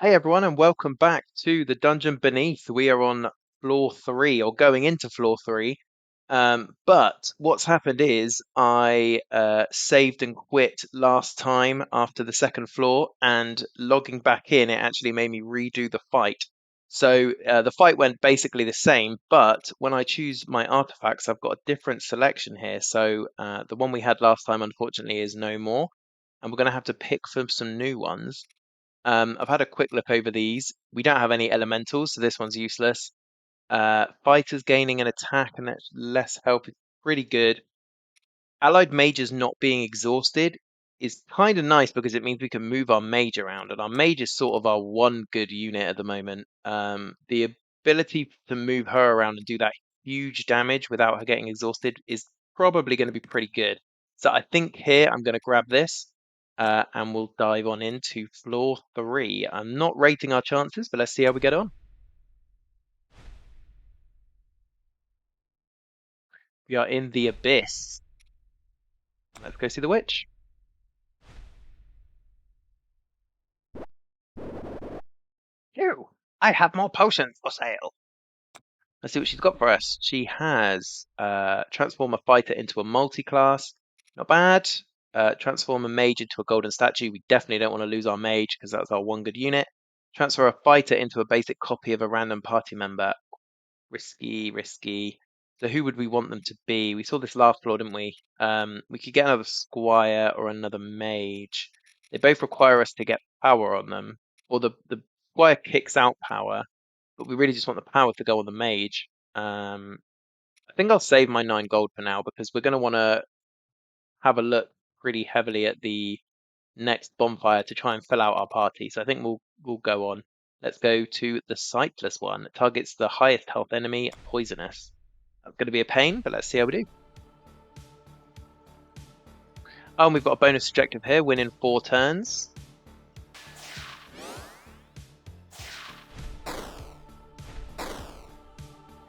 Hey everyone, and welcome back to the Dungeon Beneath. We are on floor three, or going into floor three. But what's happened is I saved and quit last time after the second floor, and logging back in, it actually made me redo the fight. So the fight went basically the same, but when I choose my artifacts, I've got a different selection here. So the one we had last time, unfortunately, is no more, and we're going to have to pick from some new ones. I've had a quick look over these. We don't have any elementals, so this one's useless. Fighters gaining an attack and that's less help is pretty good. Allied mages not being exhausted is kind of nice because it means we can move our mage around, and our mage is sort of our one good unit at the moment. The ability to move her around and do that huge damage without her getting exhausted is probably going to be pretty good. So I think here I'm going to grab this, and we'll dive on into floor three. I'm not rating our chances, but let's see how we get on. We are in the abyss. Let's go see the witch. You, I have more potions for sale. Let's see what she's got for us. She has transform a fighter into a multi-class. Not bad. Transform a mage into a golden statue. We definitely don't want to lose our mage because that's our one good unit. Transfer a fighter into a basic copy of a random party member. Risky, risky. So who would we want them to be? We saw this last floor, didn't we? We could get another squire or another mage. They both require us to get power on them. Or the squire kicks out power, but we really just want the power to go on the mage. I think I'll save my 9 gold for now because we're going to want to have a look pretty heavily at the next bonfire to try and fill out our party. So I think we'll go on. Let's go to the sightless one. It targets the highest health enemy, poisonous. That's going to be a pain, but let's see how we do. Oh, and we've got a bonus objective here, win in 4 turns.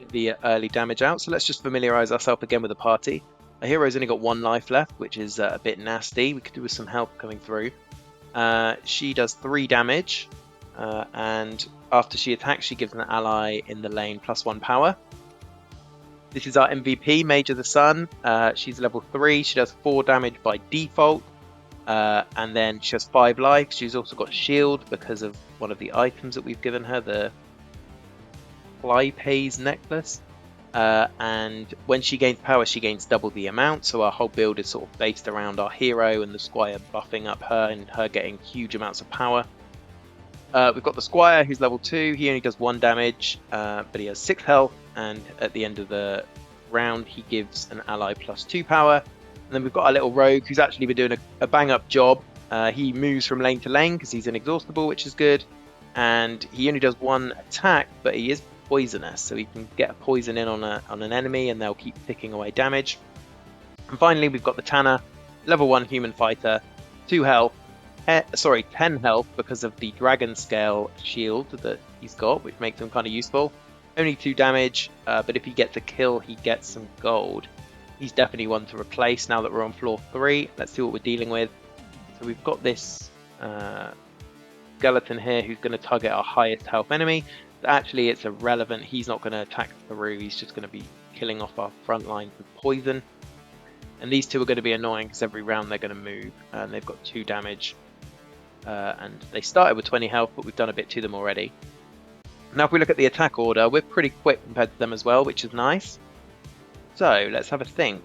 The early damage out. So let's just familiarize ourselves again with the party. Our hero's only got 1 life left, which is a bit nasty. We could do with some help coming through. She does 3 damage, and after she attacks, she gives an ally in the lane +1 power. This is our MVP, Mage of the Sun. She's level 3. She does 4 damage by default, and then she has 5 life. She's also got shield because of one of the items that we've given her, the Flypays necklace. And when she gains power, she gains double the amount. So our whole build is sort of based around our hero and the squire buffing up her and her getting huge amounts of power. We've got the squire who's level 2. He only does 1 damage, but he has 6 health. And at the end of the round, he gives an ally +2 power. And then we've got our little rogue who's actually been doing a bang up job. He moves from lane to lane because he's inexhaustible, which is good. And he only does 1 attack, but he is poisonous, so he can get a poison in on an enemy and they'll keep ticking away damage. And finally, we've got the Tanner, level 1 human fighter, 2 health, 10 health because of the dragon scale shield that he's got, which makes him kind of useful. Only 2 damage, but if he gets a kill, he gets some gold. He's definitely one to replace now that we're on floor 3. Let's see what we're dealing with. So we've got this skeleton here who's going to target our highest health enemy. Actually, it's irrelevant. He's not going to attack through. He's just going to be killing off our front line with poison. And these two are going to be annoying because every round they're going to move. And they've got 2 damage. And they started with 20 health, but we've done a bit to them already. Now, if we look at the attack order, we're pretty quick compared to them as well, which is nice. So, let's have a think.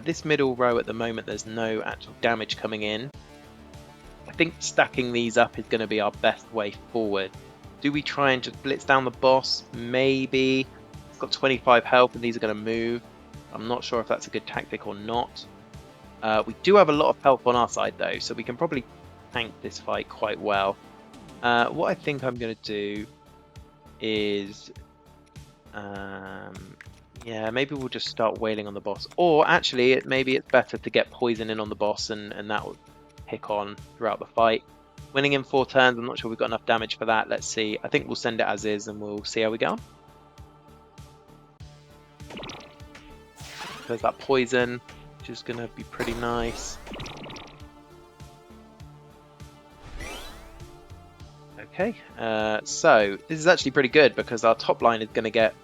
This middle row at the moment, there's no actual damage coming in. I think stacking these up is going to be our best way forward. Do we try and just blitz down the boss? Maybe. It's got 25 health and these are going to move. I'm not sure if that's a good tactic or not. We do have a lot of health on our side though, so we can probably tank this fight quite well. What I think I'm going to do is... yeah, maybe we'll just start wailing on the boss. Or actually, maybe it's better to get poison in on the boss and that will pick on throughout the fight. Winning in 4 turns, I'm not sure we've got enough damage for that. Let's see. I think we'll send it as is and we'll see how we go on. There's that poison, which is going to be pretty nice. Okay, so this is actually pretty good because our top line is going to get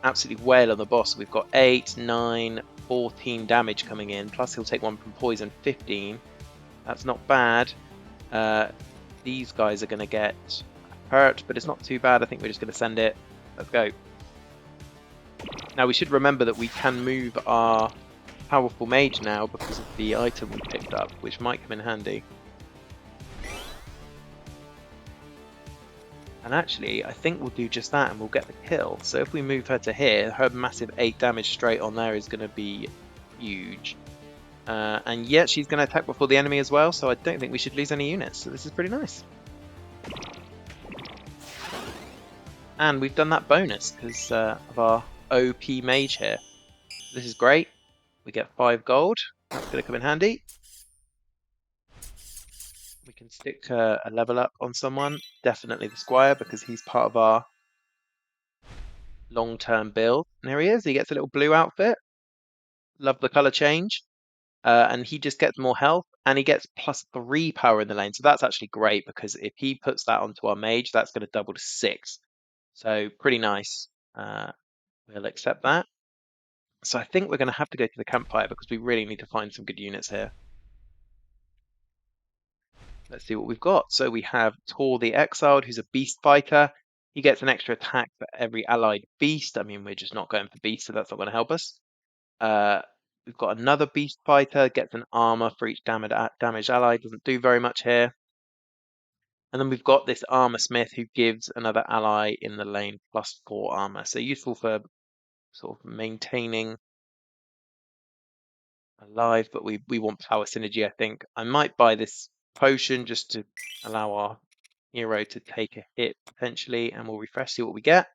absolutely wail on the boss. We've got 8, 9, 14 damage coming in, plus he'll take 1 from poison, 15. That's not bad. These guys are going to get hurt, but it's not too bad. I think we're just going to send it. Let's go. Now we should remember that we can move our powerful mage now because of the item we picked up, which might come in handy. And actually, I think we'll do just that and we'll get the kill. So if we move her to here, her massive 8 damage straight on there is going to be huge. And yet she's going to attack before the enemy as well, so I don't think we should lose any units. So this is pretty nice. And we've done that bonus because of our OP mage here. This is great. We get 5 gold. That's going to come in handy. We can stick a level up on someone. Definitely the squire because he's part of our long-term build. And there he is. He gets a little blue outfit. Love the color change. And he just gets more health and he gets +3 power in the lane. So that's actually great because if he puts that onto our mage, that's going to double to 6. So pretty nice. We'll accept that. So I think we're going to have to go to the campfire because we really need to find some good units here. Let's see what we've got. So we have Tor the Exiled, who's a beast fighter. He gets an extra attack for every allied beast. I mean, we're just not going for beasts, so that's not going to help us. We've got another beast fighter, gets an armor for each damaged ally. Doesn't do very much here. And then we've got this armor smith who gives another ally in the lane +4 armor. So useful for sort of maintaining alive, but we want power synergy, I think. I might buy this potion just to allow our hero to take a hit potentially, and we'll refresh, see what we get.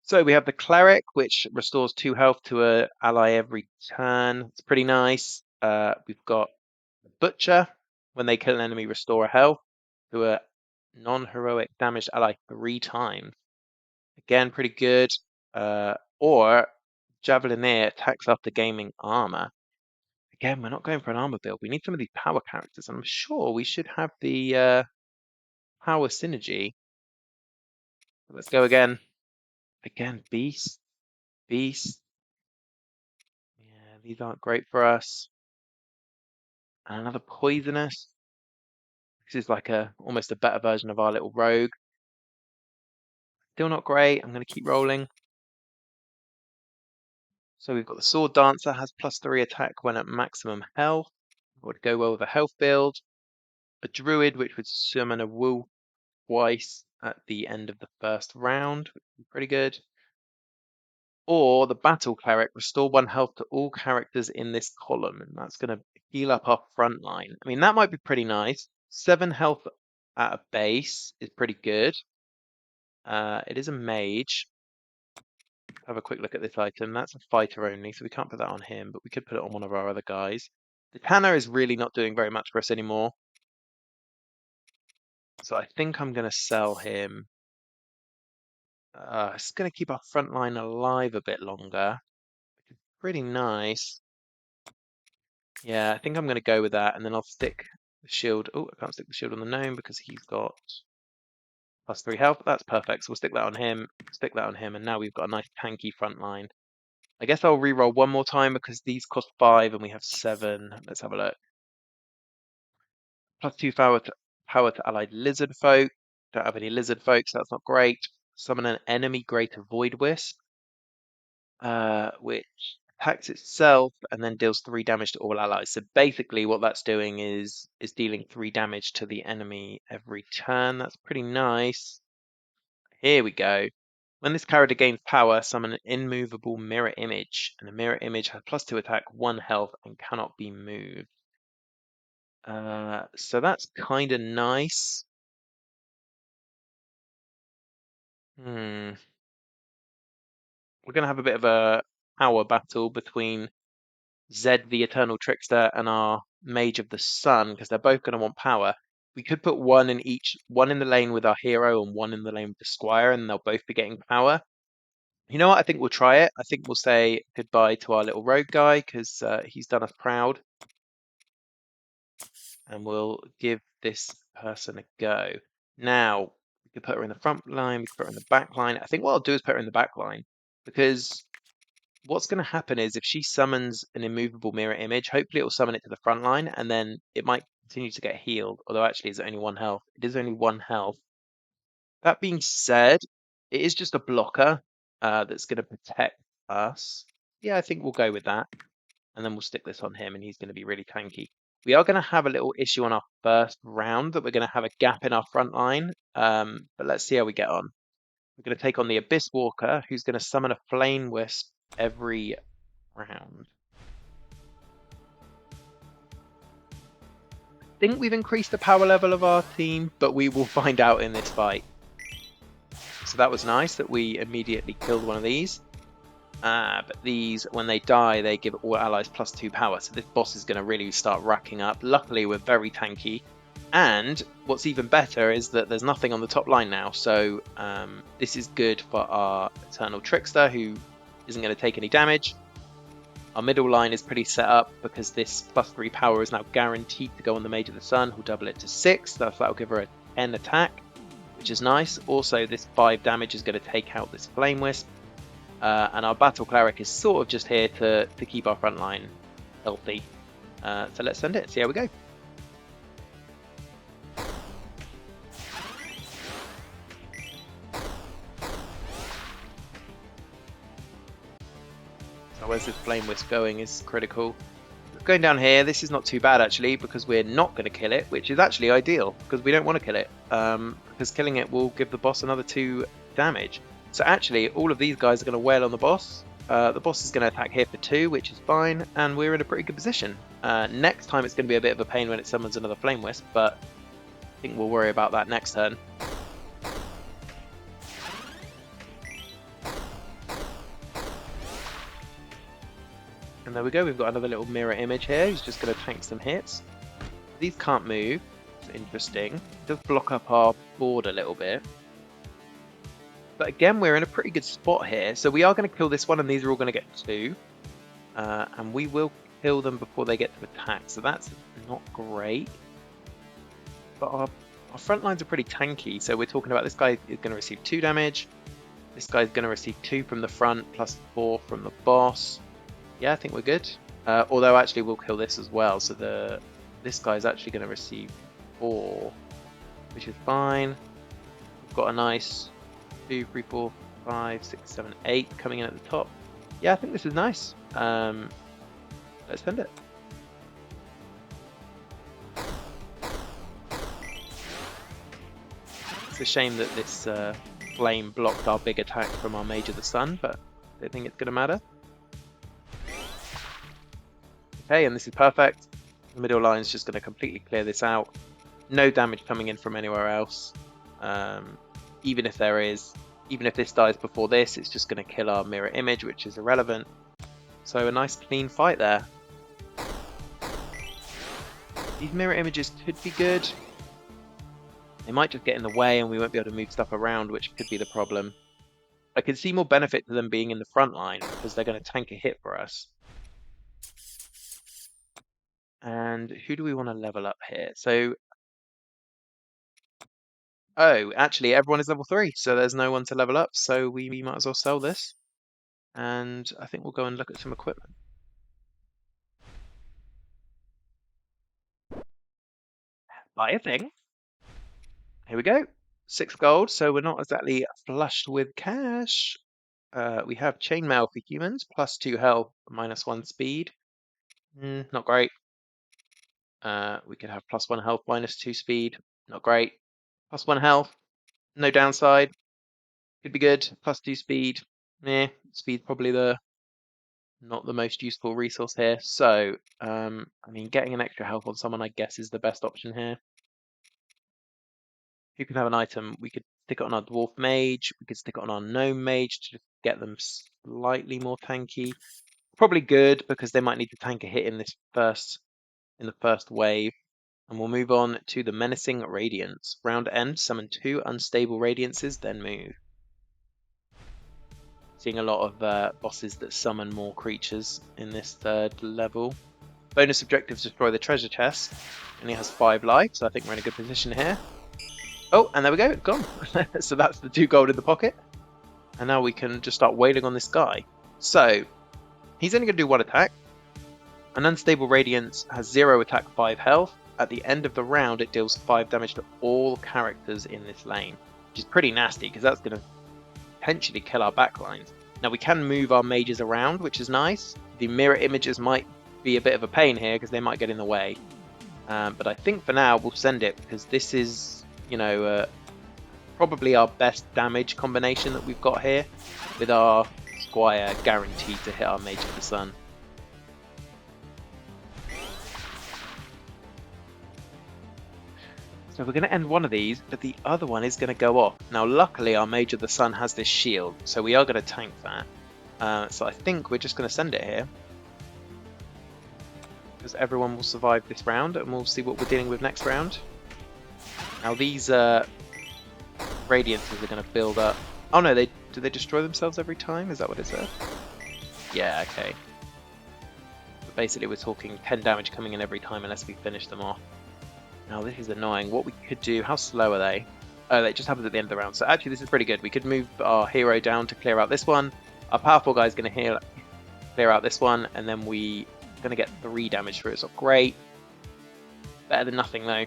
So we have the cleric, which restores 2 health to a ally every turn. It's pretty nice. We've got the butcher. When they kill an enemy, restore a health to a non-heroic damaged ally 3 times. Again, pretty good. Or Javelinier attacks after gaining armor. Again, we're not going for an armor build. We need some of these power characters. I'm sure we should have the power synergy. Let's go again. Again, beast. Beast. Yeah, these aren't great for us. And another poisonous. This is like almost a better version of our little rogue. Still not great. I'm going to keep rolling. So we've got the sword dancer, has +3 attack when at maximum health. Would go well with a health build. A druid, which would summon a wolf twice at the end of the first round. Pretty good. Or the battle cleric, restore 1 health to all characters in this column, and that's going to heal up our front line. I mean, that might be pretty nice. 7 health at a base is pretty good. It is a mage. Have a quick look at this item. That's a fighter only, so we can't put that on him, but we could put it on one of our other guys. The Tanner is really not doing very much for us anymore. So I think I'm going to sell him. It's going to keep our front line alive a bit longer. Pretty nice. Yeah, I think I'm going to go with that, and then I'll stick the shield. Oh, I can't stick the shield on the gnome because he's got +3 health. That's perfect. So we'll stick that on him, stick that on him, and now we've got a nice tanky front line. I guess I'll re-roll one more time because these cost 5 and we have 7. Let's have a look. +2 power to allied lizard folk. Don't have any lizard folk, so that's not great. Summon an enemy greater void wisp, which attacks itself and then deals 3 damage to all allies. So basically what that's doing is dealing 3 damage to the enemy every turn. That's pretty nice. Here we go. When this character gains power, summon an immovable mirror image. And the mirror image has +2 attack, 1 health, and cannot be moved. So that's kind of nice. We're going to have a bit of a power battle between Zed the Eternal Trickster and our Mage of the Sun because they're both going to want power. We could put one in each, one in the lane with our hero and one in the lane with the squire, and they'll both be getting power. You know what? I think we'll try it. I think we'll say goodbye to our little rogue guy because he's done us proud. And we'll give this person a go. Now, we could put her in the front line, we could put her in the back line. I think what I'll do is put her in the back line, because what's going to happen is if she summons an immovable mirror image, hopefully it will summon it to the front line, and then it might continue to get healed, although actually it's only 1 health. It is only 1 health. That being said, it is just a blocker that's going to protect us. Yeah, I think we'll go with that. And then we'll stick this on him, and he's going to be really tanky. We are going to have a little issue on our first round that we're going to have a gap in our front line. But let's see how we get on. We're going to take on the Abyss Walker, who's going to summon a Flame Wisp every round. I think we've increased the power level of our team, but we will find out in this fight. So that was nice that we immediately killed one of these. But these, when they die, they give all allies +2 power. So this boss is going to really start racking up. Luckily, we're very tanky. And what's even better is that there's nothing on the top line now. So this is good for our Eternal Trickster, who isn't going to take any damage. Our middle line is pretty set up because this +3 power is now guaranteed to go on the Mage of the Sun. We'll double it to 6. That'll give her a 10 attack, which is nice. Also, this 5 damage is going to take out this Flame Wisp. And our Battle Cleric is sort of just here to keep our front line healthy. So let's send it, see how we go. So where's this Flame Wisp going is critical. Going down here, this is not too bad actually, because we're not going to kill it, which is actually ideal, because we don't want to kill it. Because killing it will give the boss another 2 damage. So actually, all of these guys are going to wail on the boss. The boss is going to attack here for 2, which is fine, and we're in a pretty good position. Next time it's going to be a bit of a pain when it summons another Flame Wisp, but I think we'll worry about that next turn. And there we go, we've got another little mirror image here who's just going to tank some hits. These can't move, it's interesting. It does block up our board a little bit. But again, we're in a pretty good spot here. So we are going to kill this one, and these are all going to get 2. And we will kill them before they get to attack. So that's not great. But our front lines are pretty tanky. So we're talking about this guy is going to receive 2 damage. This guy's going to receive 2 from the front, +4 from the boss. Yeah, I think we're good. Although actually we'll kill this as well. So this guy's actually going to receive 4, which is fine. We've got a nice 2, 3, 4, 5, 6, 7, 8 coming in at the top. Yeah, I think this is nice. Let's send it. It's a shame that this flame blocked our big attack from our Mage of the Sun, but I don't think it's going to matter. Okay, and this is perfect. The middle line is just going to completely clear this out. No damage coming in from anywhere else. Even if there is, even if this dies before this, it's just going to kill our mirror image, which is irrelevant. So a nice clean fight there. These mirror images could be good. They might just get in the way and we won't be able to move stuff around, which could be the problem. I could see more benefit to them being in the front line because they're going to tank a hit for us. And who do we want to level up here? So, oh, actually everyone is level 3, so there's no one to level up, so we might as well sell this. And I think we'll go and look at some equipment. Buy a thing. Here we go. 6 gold, so we're not exactly flushed with cash. We have chainmail for humans, +2 health, -1 speed. Not great. We could have +1 health, -2 speed. Not great. +1 health, no downside. Could be good. +2 speed. Speed probably not the most useful resource here. So, I mean, getting an extra health on someone, I guess, is the best option here. Who can have an item? We could stick it on our dwarf mage. We could stick it on our gnome mage to just get them slightly more tanky. Probably good because they might need to tank a hit in the first wave. And we'll move on to the Menacing Radiance. Round end, summon 2 unstable radiances, then move. Seeing a lot of bosses that summon more creatures in this 3rd level. Bonus objectives: destroy the treasure chest. And he has 5 life, so I think we're in a good position here. Oh, and there we go, it's gone. So that's the 2 gold in the pocket. And now we can just start wailing on this guy. So he's only going to do 1 attack. An unstable radiance has 0 attack, 5 health. At the end of the round, it deals 5 damage to all characters in this lane, which is pretty nasty because that's going to potentially kill our backlines. Now we can move our mages around, which is nice. The mirror images might be a bit of a pain here because they might get in the way. But I think for now we'll send it because this is, probably our best damage combination that we've got here, with our Squire guaranteed to hit our Mage of the Sun. So we're going to end one of these, but the other one is going to go off. Now luckily our Mage of the Sun has this shield, so we are going to tank that. So I think we're just going to send it here, because everyone will survive this round, and we'll see what we're dealing with next round. Now these radiances are going to build up. Oh no, do they destroy themselves every time? Is that what it said? Yeah, okay. But basically we're talking 10 damage coming in every time unless we finish them off. Now this is annoying. What we could do, how slow are they? Oh, that just happens at the end of the round. So actually this is pretty good. We could move our hero down to clear out this one. Our powerful guy is going to clear out this one, and then we are going to get 3 damage through it. So great. Better than nothing though.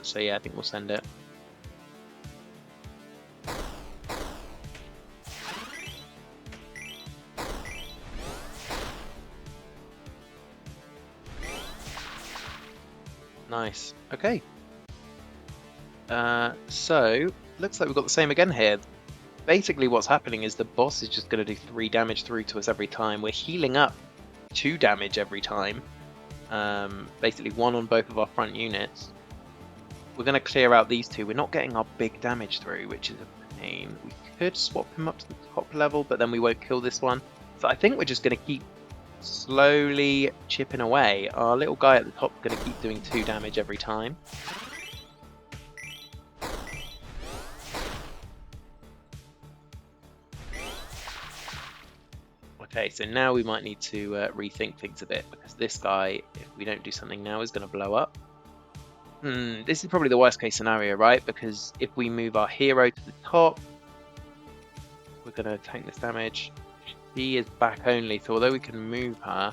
So yeah, I think we'll send it. Nice. Okay. So looks like we've got the same again here. Basically what's happening is the boss is just going to do 3 damage through to us every time. We're healing up 2 damage every time. Basically 1 on both of our front units. We're going to clear out these 2. We're not getting our big damage through, which is a pain. We could swap him up to the top level, but then we won't kill this one. So I think we're just going to keep slowly chipping away. Our little guy at the top is going to keep doing 2 damage every time. Okay, so now we might need to rethink things a bit, because this guy, if we don't do something now, is going to blow up. This is probably the worst case scenario, right? Because if we move our hero to the top, we're going to tank this damage. She is back only, so although we can move her,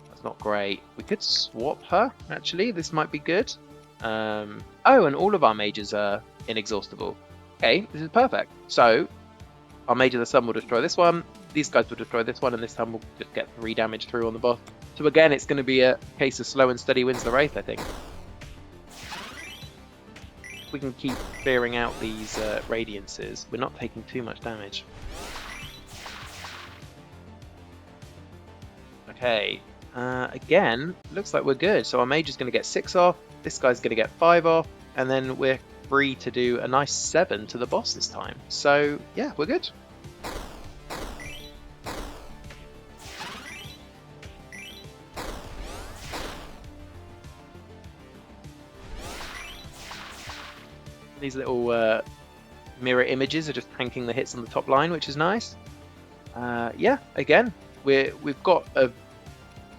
that's not great. We could swap her, actually. This might be good. Oh, and all of our mages are inexhaustible. Okay, this is perfect. So, our Mage of the Sun will destroy this one, these guys will destroy this one, and this time we'll just get 3 damage through on the boss. So again, it's going to be a case of slow and steady wins the race, I think. If we can keep clearing out these radiances, we're not taking too much damage. Okay, again, looks like we're good. So our Mage is going to get 6 off, this guy's going to get 5 off, and then we're free to do a nice 7 to the boss this time. So yeah, we're good. These little mirror images are just tanking the hits on the top line, which is nice. Yeah, again, we've got a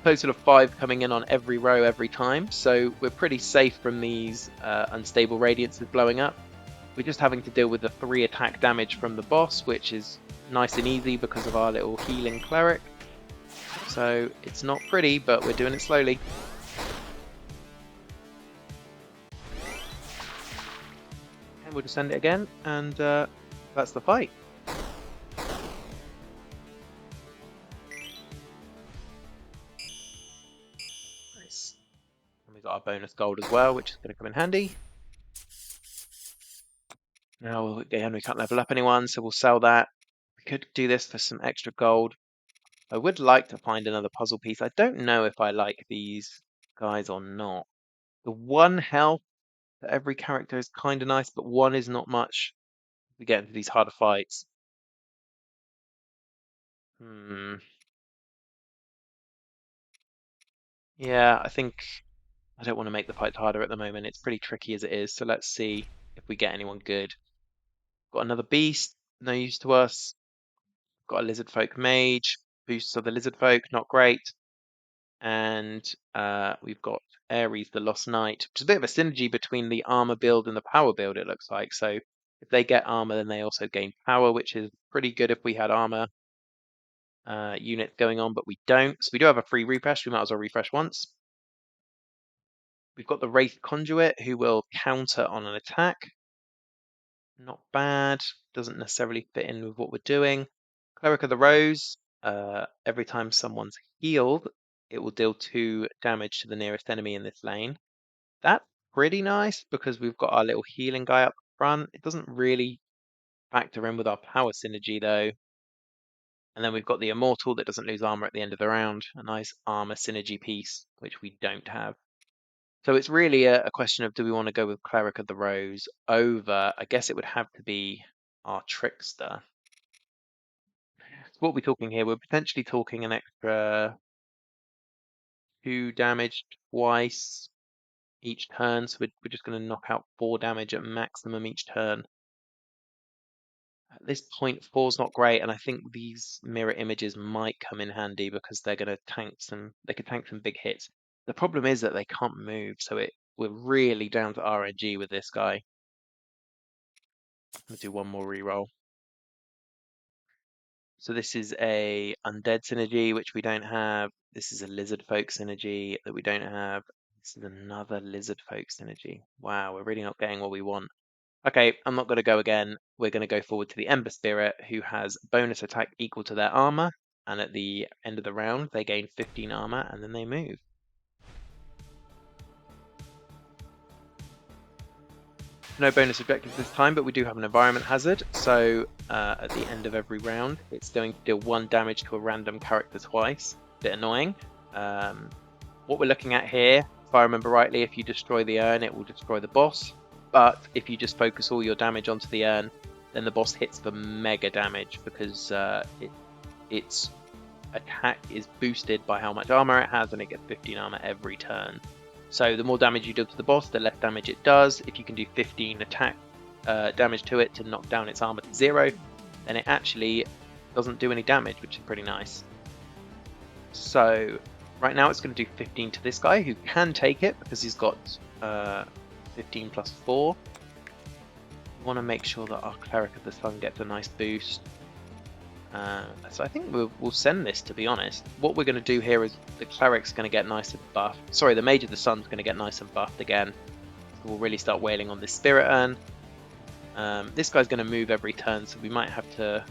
total of 5 coming in on every row every time, so we're pretty safe from these unstable radiances blowing up. We're just having to deal with the 3 attack damage from the boss, which is nice and easy because of our little healing cleric. So it's not pretty, but we're doing it slowly. And we'll just send it again, and that's the fight. Nice. And we got our bonus gold as well, which is going to come in handy. Now, again, we can't level up anyone, so we'll sell that. We could do this for some extra gold. I would like to find another puzzle piece. I don't know if I like these guys or not. The 1 health for every character is kind of nice, but 1 is not much. We get into these harder fights. Yeah, I think I don't want to make the fight harder at the moment. It's pretty tricky as it is, so let's see if we get anyone good. Got another beast, no use to us. Got a lizard folk mage, boosts of the lizard folk, not great. and we've got Ares, the Lost Knight, which is a bit of a synergy between the armor build and the power build, it looks like. So if they get armor, then they also gain power, which is pretty good if we had armor units going on, but we don't. So we do have a free refresh. We might as well refresh once. We've got the Wraith Conduit, who will counter on an attack. Not bad. Doesn't necessarily fit in with what we're doing. Cleric of the Rose. Every time someone's healed, it will deal 2 damage to the nearest enemy in this lane. That's pretty nice because we've got our little healing guy up front. It doesn't really factor in with our power synergy though. And then we've got the Immortal that doesn't lose armor at the end of the round. A nice armor synergy piece, which we don't have. So it's really a question of, do we want to go with Cleric of the Rose over, I guess it would have to be our Trickster. So what are we talking here? We're potentially talking an extra 2 damage twice each turn. So we're just going to knock out 4 damage at maximum each turn. At this point, 4's not great, and I think these mirror images might come in handy because they're going to tank some. They could tank some big hits. The problem is that they can't move, so we're really down to RNG with this guy. I'm gonna do one more reroll. So this is a undead synergy, which we don't have. This is a lizard folk synergy that we don't have. This is another lizard folk synergy. Wow, we're really not getting what we want. Okay, I'm not going to go again. We're going to go forward to the Ember Spirit, who has bonus attack equal to their armor. And at the end of the round, they gain 15 armor and then they move. No bonus objectives this time, but we do have an environment hazard. So at the end of every round, it's going to deal 1 damage to a random character twice. Bit annoying. What we're looking at here, if I remember rightly, if you destroy the urn, it will destroy the boss. But if you just focus all your damage onto the urn, then the boss hits for mega damage because its attack is boosted by how much armor it has, and it gets 15 armor every turn. So the more damage you do to the boss, the less damage it does. If you can do 15 attack damage to it to knock down its armor to 0, then it actually doesn't do any damage, which is pretty nice. So right now it's going to do 15 to this guy, who can take it because he's got 15 plus 4. We want to make sure that our Cleric of the Sun gets a nice boost. So I think we'll send this, to be honest. What we're going to do here is the Cleric's going to get nice and buffed. Sorry, the Mage of the Sun's going to get nice and buffed again. So we'll really start wailing on this Spirit Urn. This guy's going to move every turn, so we might have to...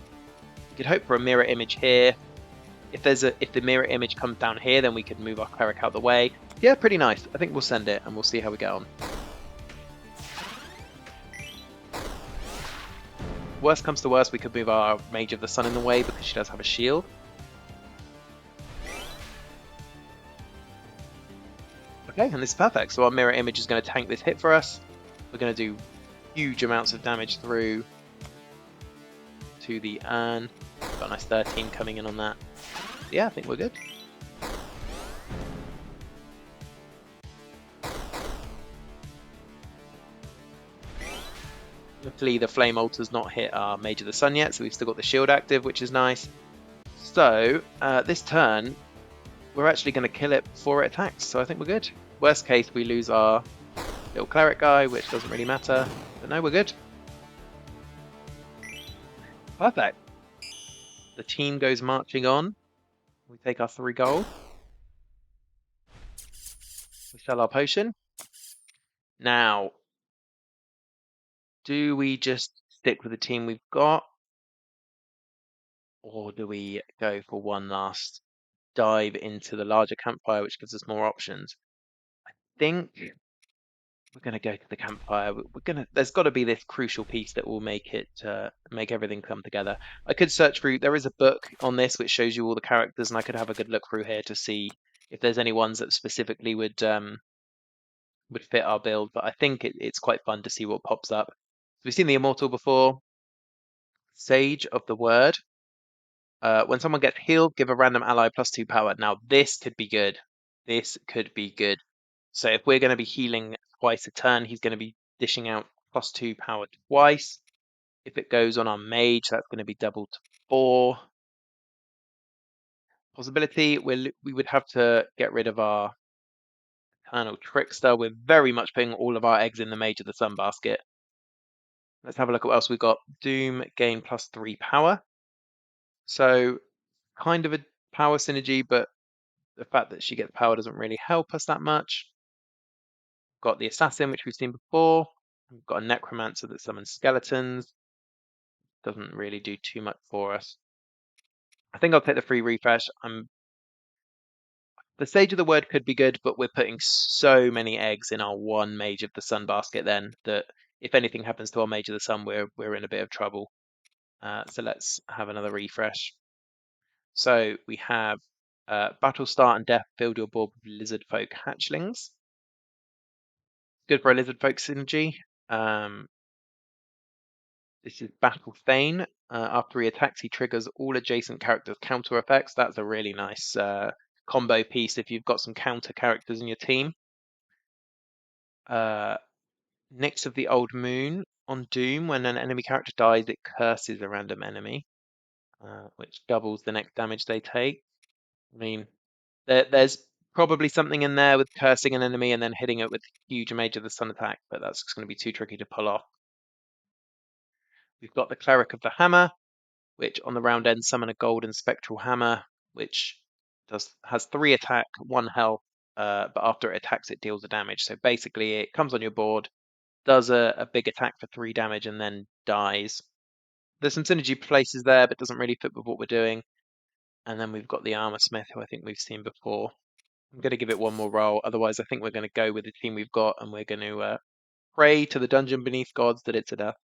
We could hope for a mirror image here. If the mirror image comes down here, then we could move our Cleric out the way. Yeah, pretty nice. I think we'll send it, and we'll see how we get on. Worst comes to worst, we could move our Mage of the Sun in the way because she does have a shield. Okay, and this is perfect. So our mirror image is going to tank this hit for us. We're going to do huge amounts of damage through to the urn. Got a nice 13 coming in on that. Yeah, I think we're good. Luckily, the Flame Altar's not hit our Mage of the Sun yet, so we've still got the shield active, which is nice. So, this turn, we're actually going to kill it before it attacks, so I think we're good. Worst case, we lose our little Cleric guy, which doesn't really matter. But no, we're good. Perfect. The team goes marching on. We take our 3 gold. We sell our potion. Now, do we just stick with the team we've got? Or do we go for one last dive into the larger campfire, which gives us more options? I think we're going to go to the campfire. There's got to be this crucial piece that will make it, make everything come together. I could search through, there is a book on this which shows you all the characters, and I could have a good look through here to see if there's any ones that specifically would fit our build, but I think it's quite fun to see what pops up. So we've seen the Immortal before. Sage of the Word. When someone gets healed, give a random ally +2 power. Now this could be good. This could be good. So if we're going to be healing twice a turn, he's going to be dishing out +2 power twice. If it goes on our mage, that's going to be doubled to 4. possibility. We would have to get rid of our Eternal Trickster. We're very much putting all of our eggs in the Mage of the Sun basket. Let's have a look at what else we've got. Doom gain +3 power. So kind of a power synergy, but the fact that she gets power doesn't really help us that much. Got the Assassin, which we've seen before. We've got a Necromancer that summons skeletons. Doesn't really do too much for us. I think I'll take the free refresh. The Sage of the Word could be good, but we're putting so many eggs in our one Mage of the Sun basket then that if anything happens to our Mage of the Sun, we're in a bit of trouble. So let's have another refresh. So we have Battle Start and Death, build your board with Lizard Folk hatchlings. Good for a Lizard Folk synergy. This is Battle Thane. After he attacks, he triggers all adjacent characters' counter effects. That's a really nice combo piece if you've got some counter characters in your team. Nyx of the Old Moon. On Doom, when an enemy character dies, it curses a random enemy, which doubles the next damage they take. I mean, there's probably something in there with cursing an enemy and then hitting it with huge Mage of the Sun attack, but that's going to be too tricky to pull off. We've got the Cleric of the Hammer, which on the round end summon a golden spectral hammer, which has 3 attack, 1 health, but after it attacks, it deals the damage. So basically, it comes on your board, does a big attack for 3 damage, and then dies. There's some synergy places there, but doesn't really fit with what we're doing. And then we've got the Armor Smith, who I think we've seen before. I'm going to give it one more roll. Otherwise, I think we're going to go with the team we've got, and we're going to pray to the Dungeon Beneath gods that it's a death.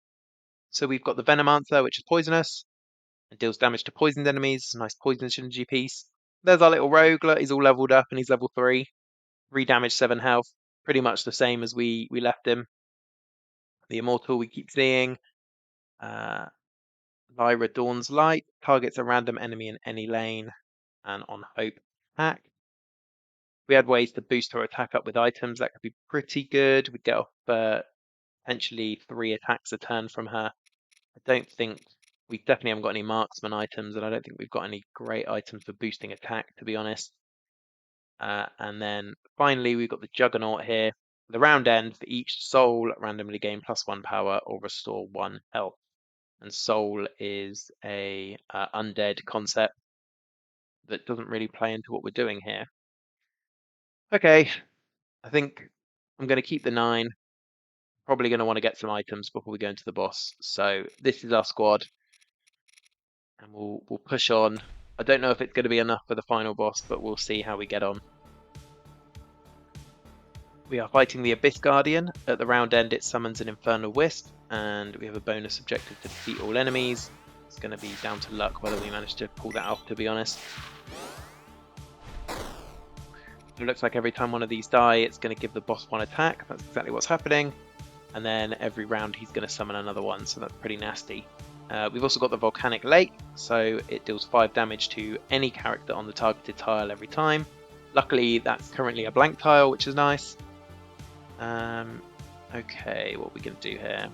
So we've got the Venomancer, which is poisonous. It deals damage to poisoned enemies. Nice poison synergy piece. There's our little rogue. He's all leveled up and he's level 3. 3 damage, 7 health. Pretty much the same as we left him. The Immortal we keep seeing. Lyra Dawn's Light. Targets a random enemy in any lane. And on Hope attack. We had ways to boost her attack up with items. That could be pretty good. We'd get off potentially 3 attacks a turn from her. I don't think we definitely haven't got any marksman items, and I don't think we've got any great items for boosting attack, to be honest. And then finally, we've got the Juggernaut here. The round end for each soul, randomly gain +1 power or restore 1 health. And soul is a undead concept that doesn't really play into what we're doing here. Okay, I think I'm going to keep the 9. Probably going to want to get some items before we go into the boss. So this is our squad. And we'll push on. I don't know if it's going to be enough for the final boss, but we'll see how we get on. We are fighting the Abyss Guardian. At the round end, it summons an Infernal Wisp, and we have a bonus objective to defeat all enemies. It's going to be down to luck whether we manage to pull that off, to be honest. It looks like every time one of these die, it's going to give the boss 1 attack. That's exactly what's happening. And then every round, he's going to summon another one, so that's pretty nasty. We've also got the Volcanic Lake, so it deals 5 damage to any character on the targeted tile every time. Luckily, that's currently a blank tile, which is nice. Okay, what are we going to do here?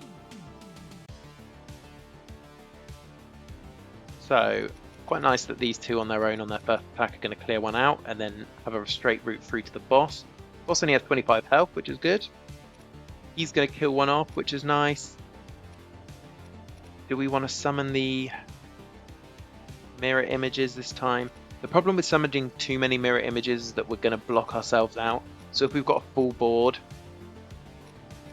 So, quite nice that these 2 on their own on their first attack are going to clear 1 out, and then have a straight route through to the boss. Boss only has 25 health, which is good. He's going to kill 1 off, which is nice. Do we want to summon the mirror images this time? The problem with summoning too many mirror images is that we're going to block ourselves out. So if we've got a full board,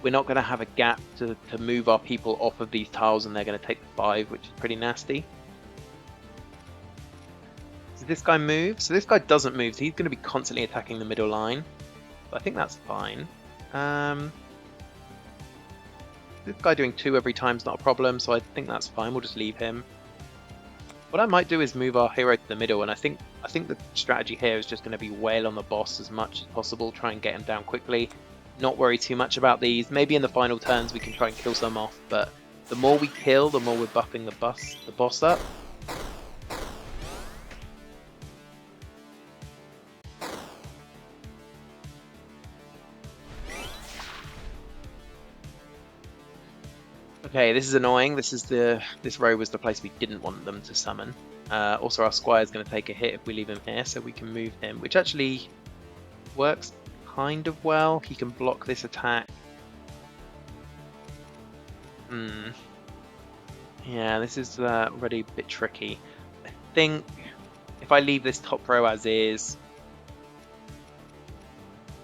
we're not going to have a gap to move our people off of these tiles, and they're going to take the 5, which is pretty nasty. Does this guy move? So this guy doesn't move, so he's going to be constantly attacking the middle line. But I think that's fine. This guy doing 2 every time is not a problem, so I think that's fine. We'll just leave him. What I might do is move our hero to the middle, and I think the strategy here is just going to be wail on the boss as much as possible, try and get him down quickly. Not worry too much about these. Maybe in the final turns we can try and kill some off, but the more we kill, the more we're buffing the boss up. Okay, this is annoying. This row was the place we didn't want them to summon. Also, our squire's going to take a hit if we leave him here, so we can move him, which actually works kind of well. He can block this attack. Hmm. Yeah, this is already a bit tricky. I think if I leave this top row as is,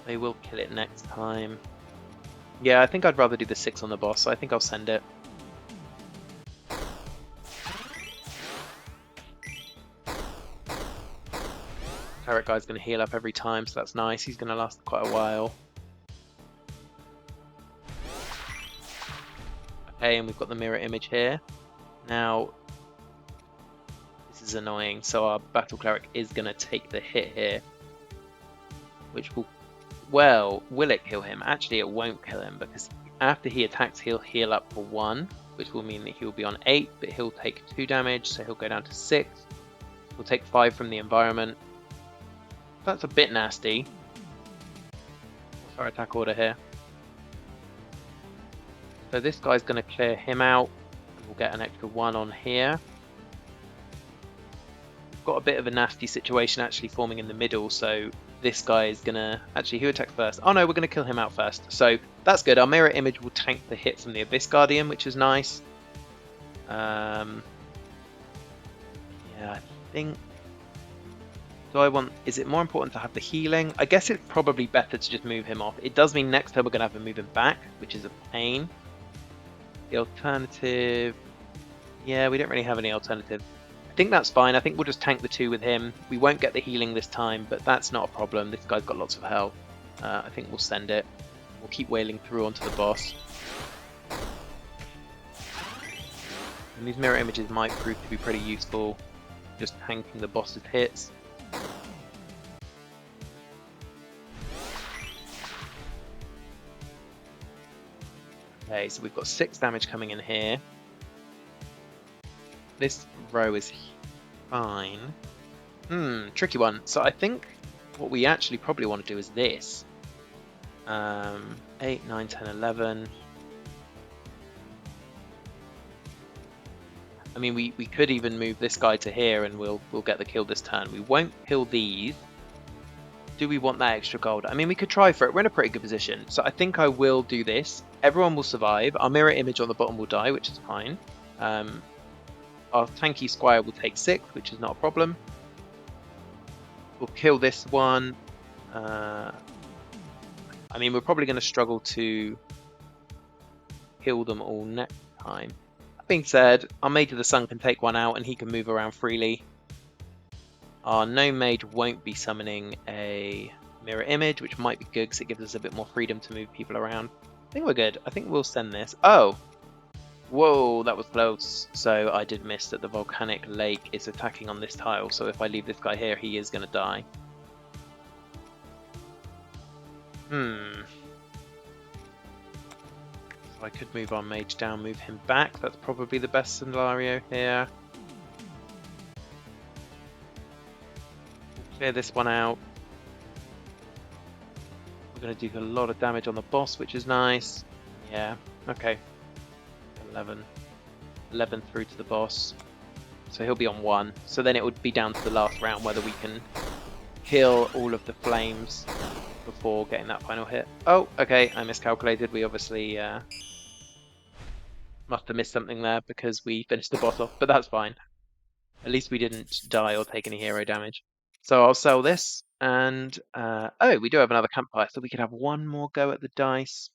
they will kill it next time. Yeah, I think I'd rather do the 6 on the boss, so I think I'll send it. Cleric guy's going to heal up every time, so that's nice. He's going to last quite a while. Okay, and we've got the mirror image here. Now, this is annoying. So our battle cleric is going to take the hit here, which will, well, will it kill him? Actually, it won't kill him because after he attacks, he'll heal up for 1, which will mean that he'll be on 8, but he'll take 2 damage, so he'll go down to 6. He'll take 5 from the environment. That's a bit nasty. What's our attack order here? So this guy's going to clear him out. We'll get an extra 1 on here. We've got a bit of a nasty situation actually forming in the middle, so this guy is going to... Actually, who attacks first? Oh no, we're going to kill him out first. So that's good. Our mirror image will tank the hit from the Abyss Guardian, which is nice. Yeah, I think... Do I want... Is it more important to have the healing? I guess it's probably better to just move him off. It does mean next time we're going to have to move him back, which is a pain. The alternative... Yeah, we don't really have any alternative. I think that's fine. I think we'll just tank the 2 with him. We won't get the healing this time, but that's not a problem. This guy's got lots of health. I think we'll send it. We'll keep wailing through onto the boss. And these mirror images might prove to be pretty useful. Just tanking the boss's hits. Okay, so we've got 6 damage coming in here. This row is fine. Tricky one. So I think what we actually probably want to do is this. 8, 9, 10, 11. I mean, we could even move this guy to here and we'll get the kill this turn. We won't kill these. Do we want that extra gold? I mean, we could try for it. We're in a pretty good position. So I think I will do this. Everyone will survive. Our mirror image on the bottom will die, which is fine. Our tanky squire will take 6, which is not a problem. We'll kill this one. I mean, we're probably going to struggle to kill them all next time. That being said, our Mage of the Sun can take one out and he can move around freely. Our Gnome Mage won't be summoning a mirror image, which might be good because it gives us a bit more freedom to move people around. I think we're good. I think we'll send this. Oh! Whoa, that was close. So I did miss that the volcanic lake is attacking on this tile. So if I leave this guy here, he is going to die. So I could move our mage down, move him back. That's probably the best scenario here. Clear this one out. We're going to do a lot of damage on the boss, which is nice. Yeah, okay. 11 through to the boss. So he'll be on 1. So then it would be down to the last round whether we can kill all of the flames before getting that final hit. Oh, okay, I miscalculated. We obviously must have missed something there because we finished the boss off, but that's fine. At least we didn't die or take any hero damage. So I'll sell this, and oh, we do have another campfire, so we could have one more go at the dice.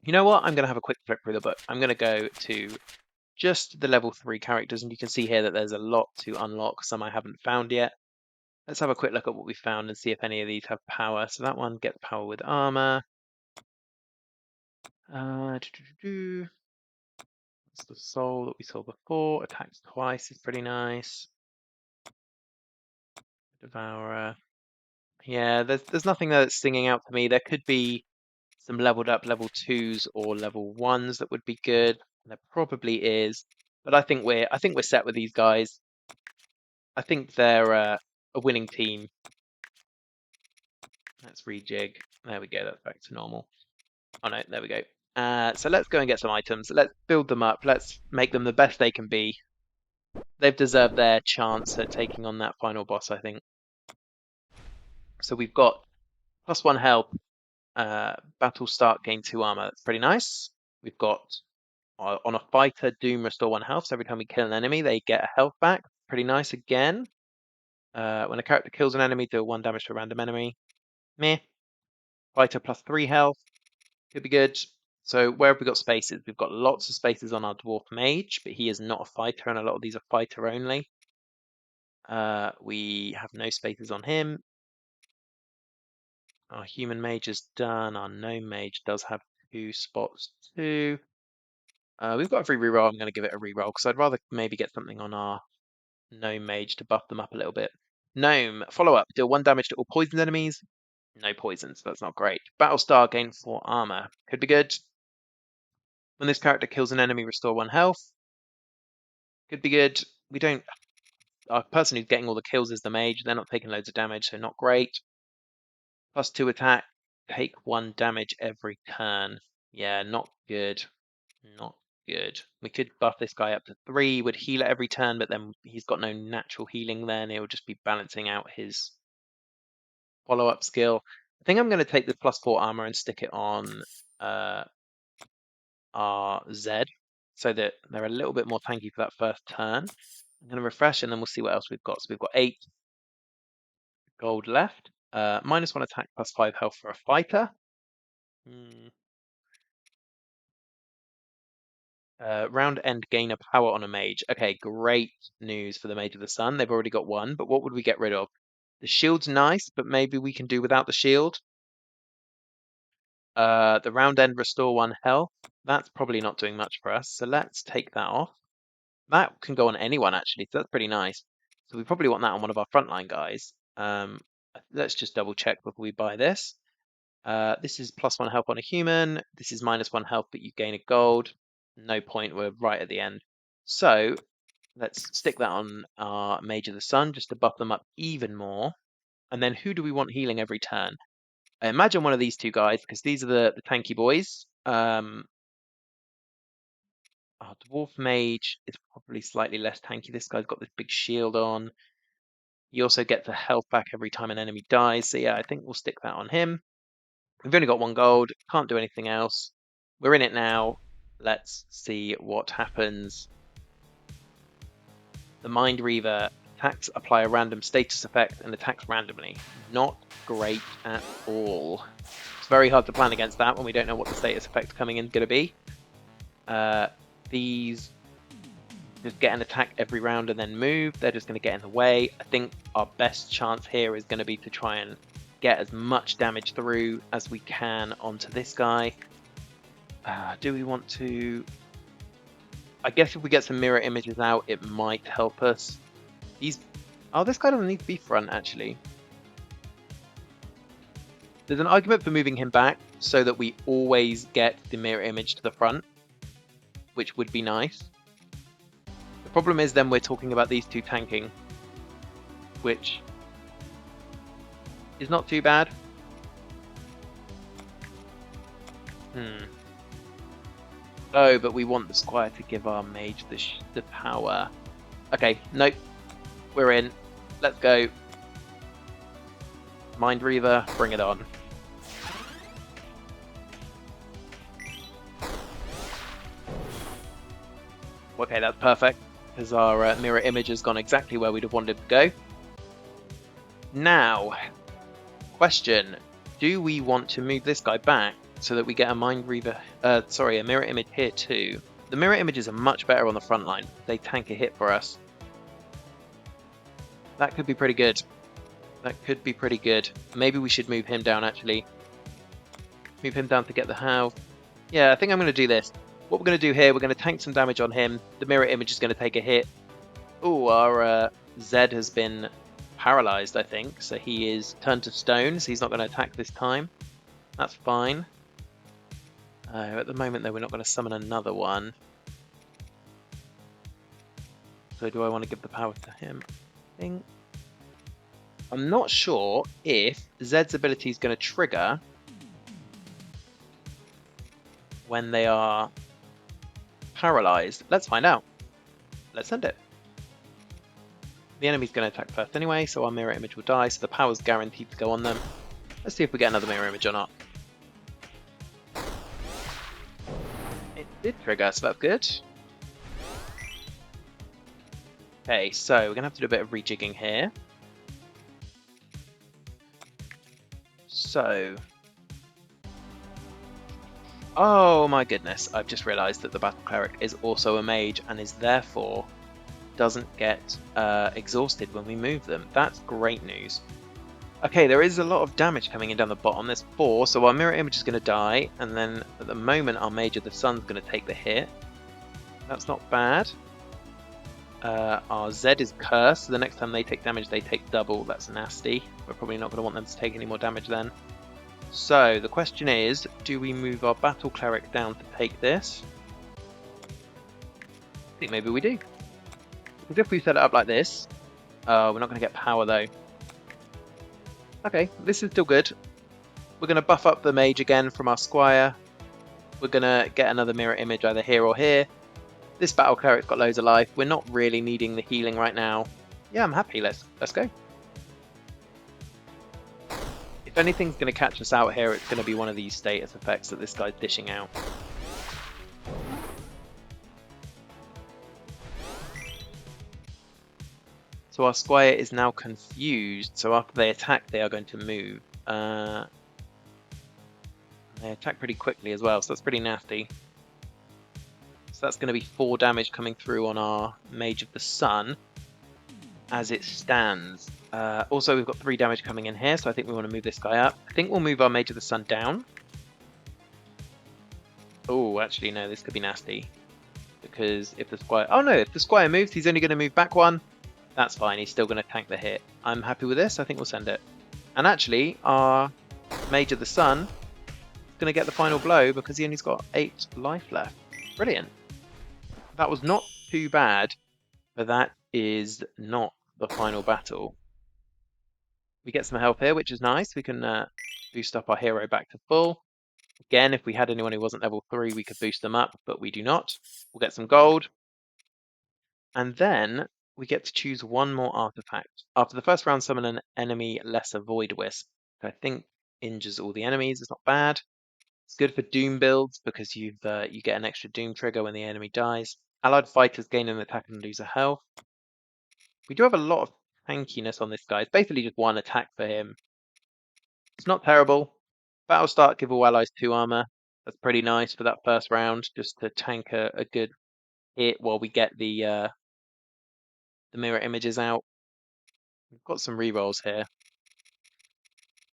You know what? I'm going to have a quick flip through the book. I'm going to go to just the level 3 characters, and you can see here that there's a lot to unlock, some I haven't found yet. Let's have a quick look at what we found and see if any of these have power. So that one gets power with armor. That's the soul that we saw before. Attacks twice is pretty nice. Devourer. Yeah, there's nothing there that's stinging out to me. There could be some leveled up level 2s or level 1s that would be good. There probably is, but I think we're set with these guys. I think they're a winning team. Let's rejig. There we go. That's back to normal. Oh no, there we go. So let's go and get some items. Let's build them up. Let's make them the best they can be. They've deserved their chance at taking on that final boss, I think. So we've got +1 health. Battle start, gain 2 armor. That's pretty nice. We've got on a fighter, Doom restore 1 health. So every time we kill an enemy, they get a health back. Pretty nice again. When a character kills an enemy, deal 1 damage to a random enemy. Meh. Fighter +3 health. Could be good. So where have we got spaces? We've got lots of spaces on our dwarf mage, but he is not a fighter, and a lot of these are fighter only. We have no spaces on him. Our human mage is done. Our gnome mage does have 2 spots too. We've got a free reroll. I'm going to give it a reroll because I'd rather maybe get something on our gnome mage to buff them up a little bit. Gnome, follow up. Deal 1 damage to all poisoned enemies. No poisons, that's not great. Battlestar, gain 4 armor. Could be good. When this character kills an enemy, restore 1 health. Could be good. We don't... Our person who's getting all the kills is the mage. They're not taking loads of damage, so not great. +2 attack. Take 1 damage every turn. Yeah, not good. Not good. We could buff this guy up to 3. Would heal at every turn, but then he's got no natural healing then. It will just be balancing out his follow-up skill. I think I'm going to take the +4 armor and stick it on our Z so that they're a little bit more tanky for that first turn. I'm going to refresh and then we'll see what else we've got. So we've got 8 gold left. -1 attack, +5 health for a fighter. Round end gain a power on a mage. Okay, great news for the Mage of the Sun. They've already got 1, but what would we get rid of? The shield's nice, but maybe we can do without the shield. The round end restore 1 health. That's probably not doing much for us, so let's take that off. That can go on anyone, actually, so that's pretty nice. So we probably want that on one of our frontline guys. Let's just double check before we buy this. This is +1 health on a human. This is -1 health, but you gain a gold. No point, we're right at the end. So let's stick that on our Mage of the Sun just to buff them up even more. And then who do we want healing every turn? I imagine one of these 2 guys, because these are the tanky boys. Our Dwarf Mage is probably slightly less tanky. This guy's got this big shield on. He also gets a health back every time an enemy dies. So yeah, I think we'll stick that on him. We've only got 1 gold. Can't do anything else. We're in it now. Let's see what happens. The Mind Reaver attacks apply a random status effect and attacks randomly. Not great at all. It's very hard to plan against that when we don't know what the status effect coming in is going to be. These just get an attack every round and then move. They're just going to get in the way. I think our best chance here is going to be to try and get as much damage through as we can onto this guy. Do we want to... I guess if we get some mirror images out, it might help us. Oh, this guy doesn't need to be front, actually. There's an argument for moving him back so that we always get the mirror image to the front, which would be nice. The problem is then we're talking about these 2 tanking, which is not too bad. Oh, but we want the squire to give our mage the power. Okay, nope. We're in. Let's go. Mind Reaver, bring it on. Okay, that's perfect, because our mirror image has gone exactly where we'd have wanted to go. Now, question. Do we want to move this guy back so that we get a Mind Reaver, a mirror image here too? The mirror images are much better on the front line. They tank a hit for us. That could be pretty good. That could be pretty good. Maybe we should move him down, actually. Move him down to get the health. Yeah, I think I'm going to do this. What we're going to do here, we're going to tank some damage on him. The mirror image is going to take a hit. Oh, our Zed has been paralyzed, I think. So he is turned to stone, so he's not going to attack this time. That's fine. At the moment, though, we're not going to summon another one. So do I want to give the power to him? I think... I'm not sure if Zed's ability is going to trigger when they are paralyzed? Let's find out. Let's send it. The enemy's going to attack first anyway, so our mirror image will die, so the power's guaranteed to go on them. Let's see if we get another mirror image or not. It did trigger, so that's good. Okay, so we're going to have to do a bit of rejigging here. So... Oh my goodness, I've just realised that the Battle Cleric is also a mage and is therefore doesn't get exhausted when we move them. That's great news. Okay, there is a lot of damage coming in down the bottom. There's 4, so our mirror image is going to die, and then at the moment our Mage of the Sun's going to take the hit. That's not bad. Our Zed is cursed, so the next time they take damage they take double. That's nasty. We're probably not going to want them to take any more damage then. So the question is, do we move our Battle Cleric down to take this? I think maybe we do. Because if we set it up like this, we're not going to get power though. Okay, this is still good. We're going to buff up the mage again from our squire. We're going to get another mirror image either here or here. This battle cleric's got loads of life. We're not really needing the healing right now. Yeah, I'm happy. Let's go. If anything's going to catch us out here, it's going to be one of these status effects that this guy's dishing out. So our squire is now confused. So after they attack, they are going to move. They attack pretty quickly as well, so that's pretty nasty. So that's going to be 4 damage coming through on our Mage of the Sun as it stands. Also, we've got 3 damage coming in here, so I think we want to move this guy up. I think we'll move our Mage of the Sun down. Oh, actually, no, this could be nasty. Because if the Squire... Oh, no, if the Squire moves, he's only going to move back 1. That's fine, he's still going to tank the hit. I'm happy with this, I think we'll send it. And actually, our Mage of the Sun is going to get the final blow because he only's got 8 life left. Brilliant. That was not too bad, but that is not the final battle. We get some health here, which is nice. We can boost up our hero back to full. Again, if we had anyone who wasn't level 3, we could boost them up, but we do not. We'll get some gold. And then we get to choose one more artifact. After the first round, summon an enemy lesser void wisp. I think injures all the enemies. It's not bad. It's good for Doom builds because you get an extra Doom trigger when the enemy dies. Allied fighters gain an attack and lose a health. We do have a lot of tankiness on this guy. It's basically just 1 attack for him. It's not terrible. Battle start, give all allies 2 armor. That's pretty nice for that first round, just to tank a good hit while we get the mirror images out. We've got some rerolls here.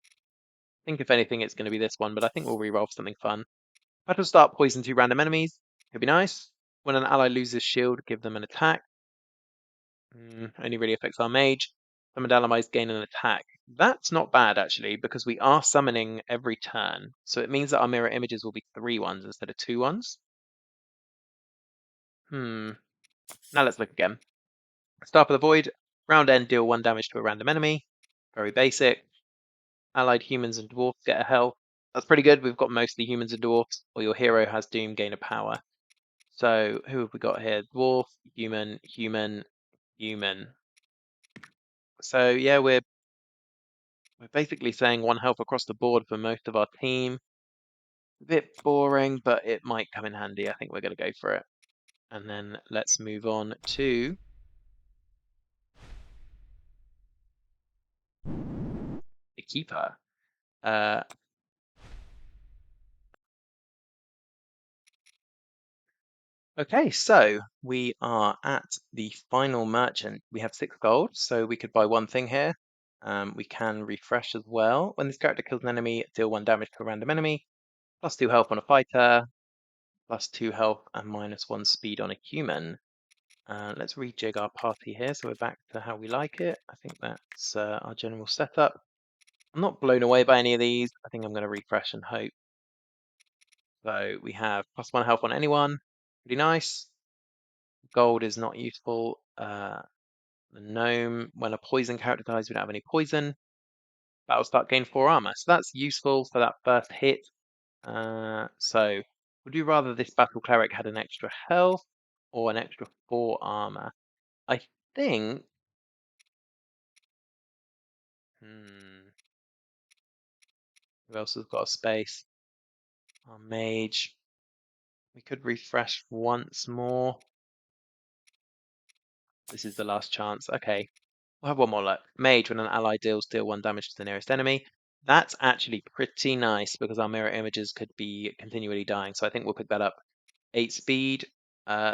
I think if anything it's going to be this one, but I think we'll reroll for something fun. Battle start, poison 2 random enemies. Could be nice. When an ally loses shield, give them an attack. Only really affects our mage. Summoned allies gain an attack. That's not bad, actually, because we are summoning every turn. So it means that our mirror images will be 3 ones instead of 2 ones. Now let's look again. Staff of the Void. Round end, deal 1 damage to a random enemy. Very basic. Allied humans and dwarfs get a health. That's pretty good. We've got mostly humans and dwarfs. Or your hero has Doom, gain a power. So who have we got here? Dwarf, human, human, human. So yeah, we're basically saying 1 health across the board for most of our team. A bit boring, but it might come in handy. I think we're going to go for it. And then let's move on to the keeper. Okay, so we are at the final merchant. We have 6 gold, so we could buy 1 thing here. We can refresh as well. When this character kills an enemy, deal 1 damage to a random enemy. Plus 2 health on a fighter. Plus 2 health and minus 1 speed on a human. Let's rejig our party here, so we're back to how we like it. I think that's our general setup. I'm not blown away by any of these. I think I'm going to refresh and hope. So we have plus 1 health on anyone. Pretty nice. Gold is not useful. The gnome, when a poison character dies, we don't have any poison. Battle start, gain 4 armor. So that's useful for that first hit. So Would you rather this battle cleric had an extra health or an extra 4 armor? I think. Who else has got a space? Our mage. We could refresh once more. This is the last chance. Okay. We'll have one more luck. Mage, when an ally deal 1 damage to the nearest enemy. That's actually pretty nice because our mirror images could be continually dying. So I think we'll pick that up. 8 speed.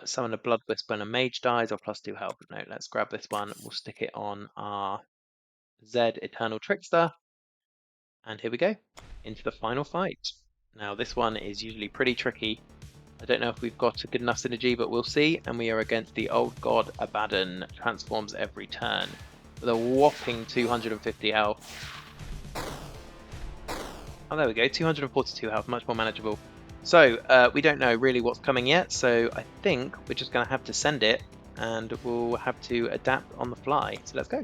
Summon a Blood Wisp when a mage dies or +2 health. No, let's grab this one. We'll stick it on our Z Eternal Trickster. And here we go. Into the final fight. Now this one is usually pretty tricky. I don't know if we've got a good enough synergy, but we'll see. And we are against the old god Abaddon. Transforms every turn with a whopping 250 health. Oh, there we go. 242 health, much more manageable. So we don't know really what's coming yet. So I think we're just going to have to send it, and we'll have to adapt on the fly. So let's go.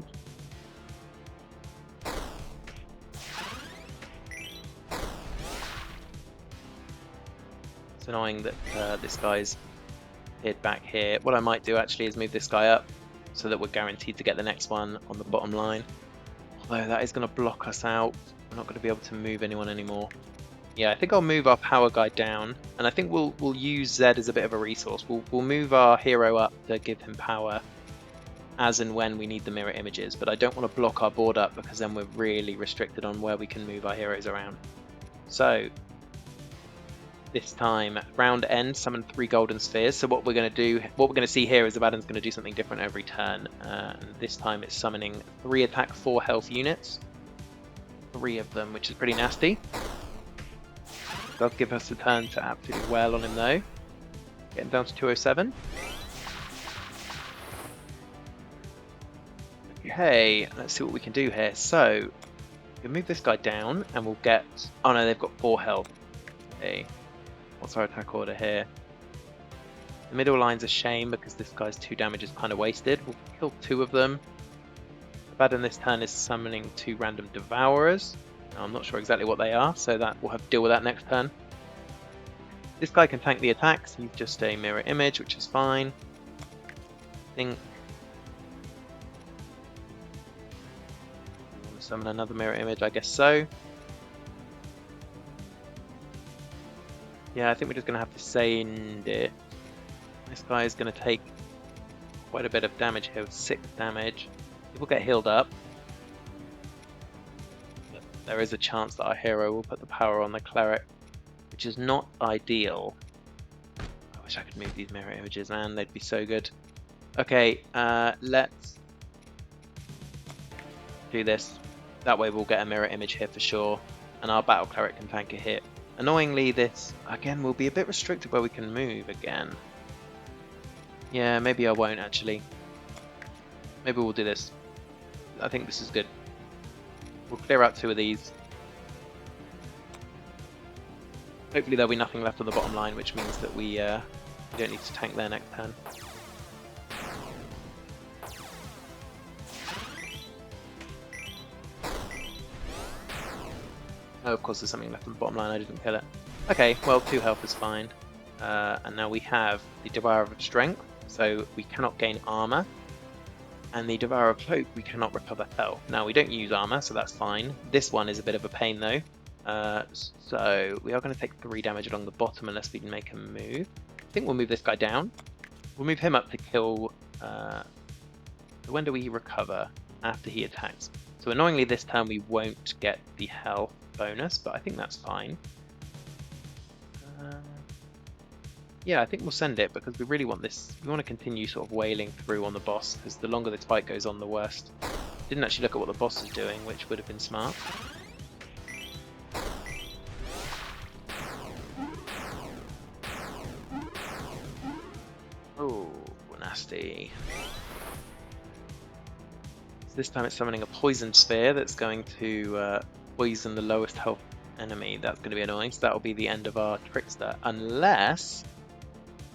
It's annoying that this guy's hid back here. What I might do actually is move this guy up so that we're guaranteed to get the next one on the bottom line. Although that is going to block us out. We're not going to be able to move anyone anymore. Yeah, I think I'll move our power guy down, and I think we'll use Zed as a bit of a resource. We'll move our hero up to give him power as and when we need the mirror images, but I don't want to block our board up because then we're really restricted on where we can move our heroes around. So this time, round end, summon 3 golden spheres. So what we're going to see here is Abaddon's going to do something different every turn. And this time it's summoning 3 attack, 4 health units. 3 of them, which is pretty nasty. Does give us a turn to absolutely wail on him though. Getting down to 207. Okay, let's see what we can do here. So, we'll move this guy down and we'll get... Oh no, they've got 4 health. Okay. What's our attack order here? The middle line's a shame because this guy's 2 damage is kind of wasted. We'll kill 2 of them. Abaddon this turn is summoning 2 random Devourers. Now, I'm not sure exactly what they are, so that we'll have to deal with that next turn. This guy can tank the attacks. He's just a mirror image, which is fine. I think... I want to summon another mirror image, I guess so. Yeah, I think we're just going to have to send it. This guy is going to take quite a bit of damage here with 6 damage. He will get healed up. But there is a chance that our hero will put the power on the cleric, which is not ideal. I wish I could move these mirror images, man. They'd be so good. Okay, let's do this. That way we'll get a mirror image here for sure. And our battle cleric can tank a hit. Annoyingly, this, again, will be a bit restricted where we can move again. Yeah, maybe I won't, actually. Maybe we'll do this. I think this is good. We'll clear out 2 of these. Hopefully there'll be nothing left on the bottom line, which means that we don't need to tank their next turn. Oh, of course there's something left on the bottom line, I didn't kill it. Okay, well 2 health is fine. And now we have the Devourer of Strength, so we cannot gain armor. And the Devourer of Hope, we cannot recover health. Now we don't use armor, so that's fine. This one is a bit of a pain though. So we are going to take 3 damage along the bottom unless we can make a move. I think we'll move this guy down. We'll move him up to kill... when do we recover? After he attacks. So annoyingly this turn we won't get the health bonus, but I think that's fine. Yeah, I think we'll send it because we really want this. We want to continue sort of wailing through on the boss because the longer this fight goes on, the worse. Didn't actually look at what the boss is doing, which would have been smart. Oh, nasty. So this time it's summoning a poison sphere that's going to poison the lowest health enemy. That's going to be annoying, so that will be the end of our trickster. Unless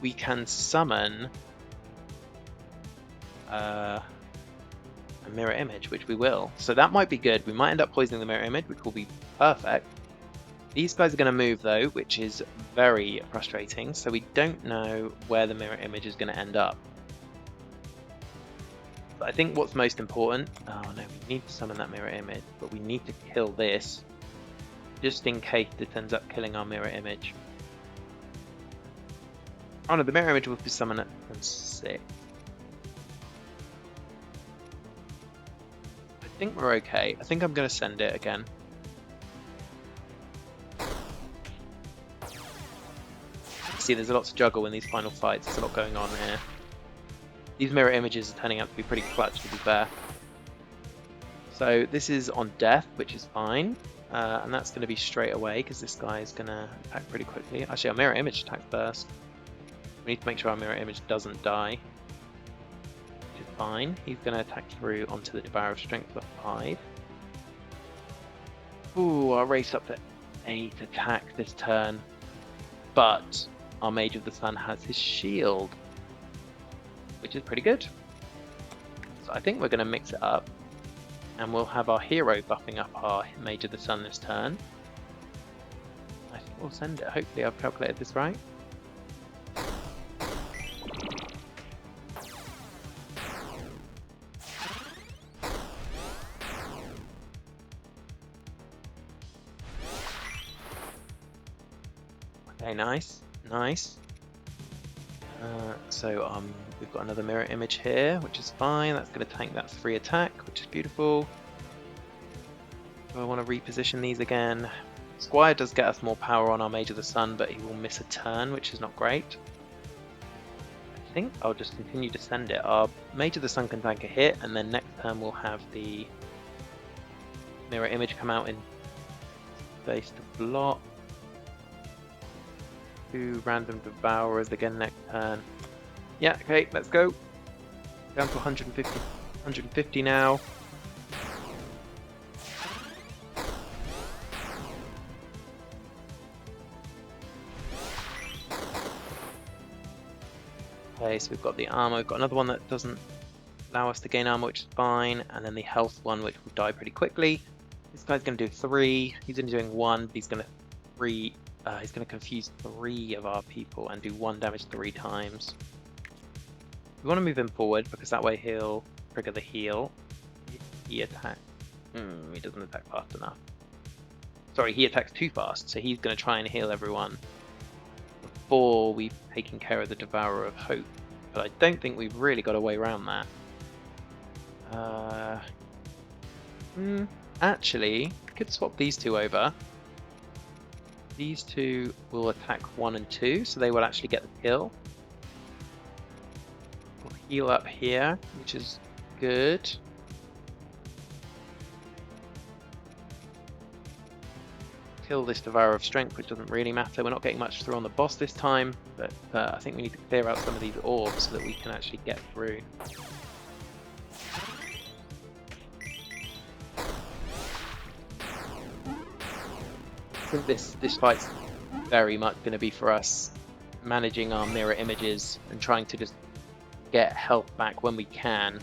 we can summon a mirror image, which we will. So that might be good. We might end up poisoning the mirror image, which will be perfect. These guys are going to move though, which is very frustrating. So we don't know where the mirror image is going to end up. But I think what's most important, oh no, we need to summon that mirror image, but we need to kill this just in case this ends up killing our mirror image. Oh no, the mirror image will be summoned at turn 6. I think we're okay. I think I'm going to send it again. See, there's a lot to juggle in these final fights. There's a lot going on here. These mirror images are turning out to be pretty clutch, to be fair. So this is on death, which is fine. And that's going to be straight away, because this guy is going to attack pretty quickly. Actually, our mirror image attacks first. We need to make sure our mirror image doesn't die. Which is fine. He's going to attack through onto the Devourer of Strength for 5. Ooh, I'll race up to 8 attack this turn. But our Mage of the Sun has his shield, which is pretty good. So I think we're going to mix it up. And we'll have our hero buffing up our Mage of the Sun this turn. I think we'll send it. Hopefully I've calculated this right. Okay, nice, nice. So we've got another mirror image here, which is fine. That's going to tank that 3 attack, which is beautiful. Do I want to reposition these again? Squire does get us more power on our Mage of the Sun, but he will miss a turn, which is not great. I think I'll just continue to send it. Our Mage of the Sun can tank a hit, and then next turn we'll have the mirror image come out in space to block. 2 random Devourers again next turn. Yeah, okay, let's go. Down to 150 now. Okay, so we've got the armor. We've got another one that doesn't allow us to gain armor, which is fine. And then the health one, which will die pretty quickly. This guy's going to do 3. He's only doing 1, but he's going to he's going to confuse 3 of our people and do 1 damage 3 times. We want to move him forward because that way he'll trigger the heal. He attacks. He doesn't attack fast enough. Sorry, he attacks too fast, so he's going to try and heal everyone before we've taken care of the Devourer of Hope. But I don't think we've really got a way around that. Actually, we could swap these 2 over. These 2 will attack 1 and 2, so they will actually get the kill. We'll heal up here, which is good. Kill this Devourer of Strength, which doesn't really matter. We're not getting much through on the boss this time, but I think we need to clear out some of these orbs so that we can actually get through. I think this fight's very much going to be for us managing our mirror images and trying to just get health back when we can.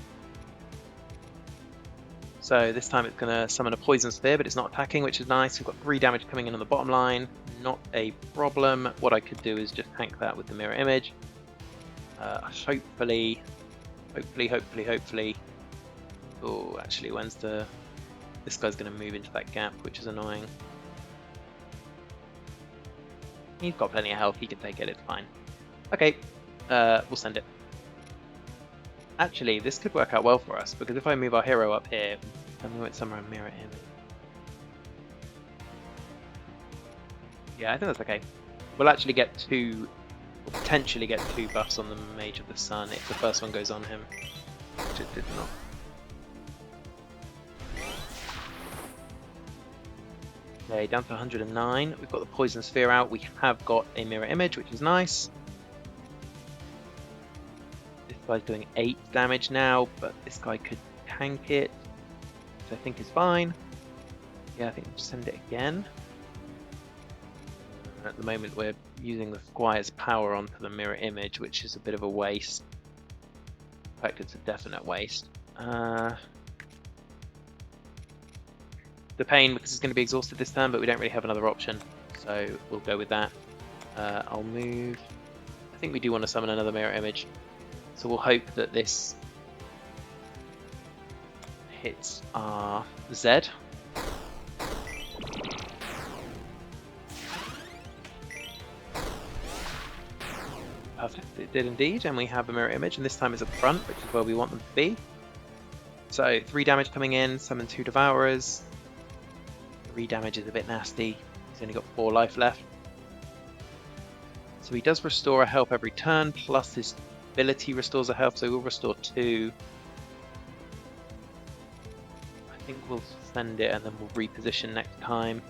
So this time it's going to summon a Poison Sphere, but it's not attacking, which is nice. We've got 3 damage coming in on the bottom line. Not a problem. What I could do is just tank that with the mirror image. Hopefully. Oh, actually, this guy's going to move into that gap, which is annoying. He's got plenty of health, he can take it, it's fine. Okay, we'll send it. Actually, this could work out well for us, because if I move our hero up here, and we went somewhere and mirror him. Yeah, I think that's okay. We'll actually get 2, we'll potentially get 2 buffs on the Mage of the Sun if the first one goes on him, which it did not. Okay, down to 109. We've got the Poison Sphere out. We have got a mirror image, which is nice. This guy's doing 8 damage now, but this guy could tank it, which I think is fine. Yeah, I think we'll send it again. At the moment, we're using the Squire's power onto the mirror image, which is a bit of a waste. In fact, it's a definite waste. The pain, because it's going to be exhausted this turn, but we don't really have another option. so we'll go with that. I'll move. I think we do want to summon another mirror image, so we'll hope that this hits our Z. Perfect, it did indeed, and we have a mirror image, and this time it's at the front, which is where we want them to be. So 3 damage coming in, summon 2 Devourers. 3 damage is a bit nasty. He's only got 4 life left. So he does restore a health every turn, plus his ability restores a health, so we'll restore 2. I think we'll send it and then we'll reposition next time.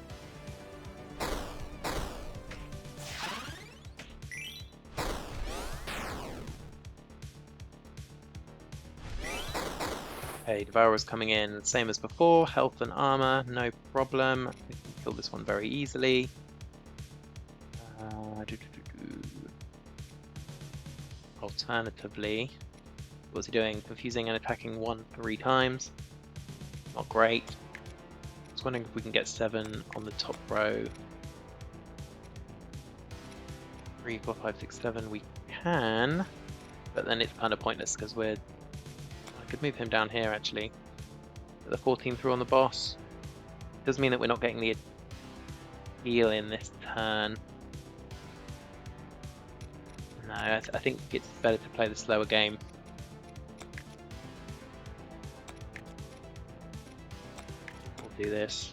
Okay, Devourer's coming in, same as before, health and armor, no problem. We can kill this one very easily. Alternatively, what's he doing? Confusing and attacking 3 times. Not great. I was wondering if we can get 7 on the top row. 3, 4, 5, 6, 7. We can, but then it's kind of pointless because I could move him down here actually. Put the 14 through on the boss. Does mean that we're not getting the heal in this turn. No, I think it's better to play the slower game. We'll do this.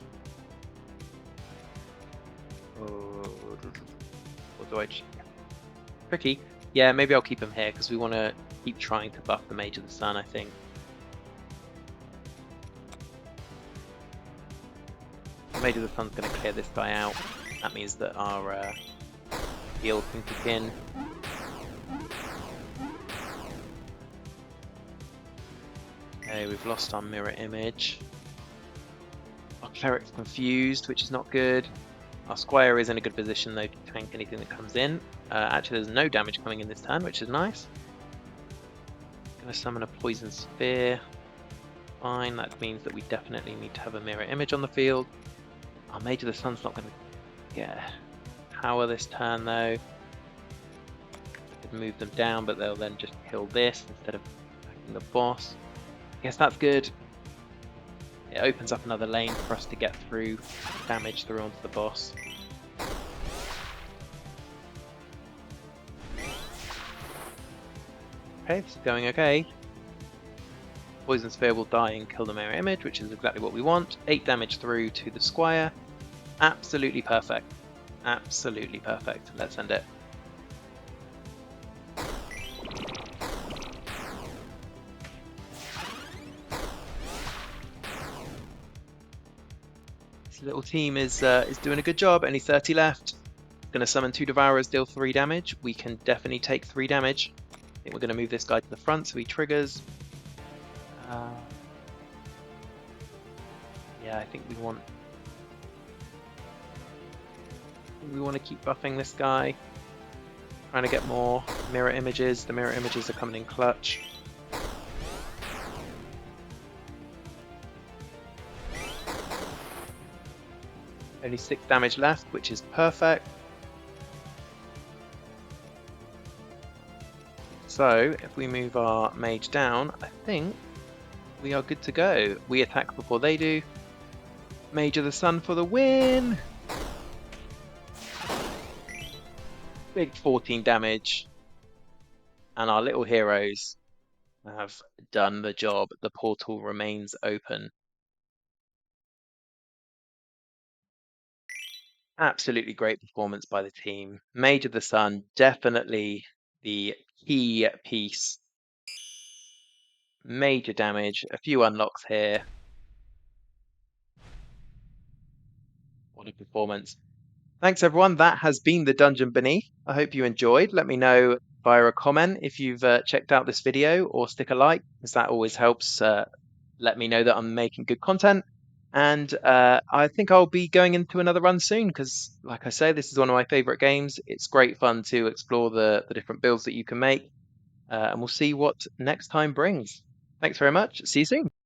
What do I... Tricky. Yeah, maybe I'll keep him here because we want to keep trying to buff the Mage of the Sun, I think. The Mage of the Sun's going to clear this guy out. That means that our heal can kick in. Okay, we've lost our mirror image. Our cleric's confused, which is not good. Our squire is in a good position though to tank anything that comes in. Actually, there's no damage coming in this turn, which is nice. Gonna summon a poison spear. Fine, that means that we definitely need to have a mirror image on the field. Our Mage of the Sun's not gonna get power this turn though. Could move them down, but they'll then just kill this instead of attacking the boss. Guess that's good. It opens up another lane for us to get through, damage through onto the boss. Okay, this is going okay. Poison Sphere will die and kill the mirror image, which is exactly what we want. 8 damage through to the squire. Absolutely perfect. Absolutely perfect. Let's end it. Little team is doing a good job. Only 30 left. Going to summon 2 Devourers, deal 3 damage. We can definitely take 3 damage. I think we're going to move this guy to the front so he triggers. Yeah, I think we want to keep buffing this guy. Trying to get more mirror images. The mirror images are coming in clutch. Only 6 damage left, which is perfect. So, if we move our mage down, I think we are good to go. We attack before they do. Mage of the Sun for the win! Big 14 damage. And our little heroes have done the job. The portal remains open. Absolutely great performance by the team. Mage of the Sun, definitely the key piece. Major damage, a few unlocks here. What a performance. Thanks everyone, that has been the Dungeon Beneath. I hope you enjoyed. Let me know via a comment if you've checked out this video, or stick a like, because that always helps let me know that I'm making good content. And I think I'll be going into another run soon because, like I say, this is one of my favorite games. It's great fun to explore the different builds that you can make. And we'll see what next time brings. Thanks very much. See you soon.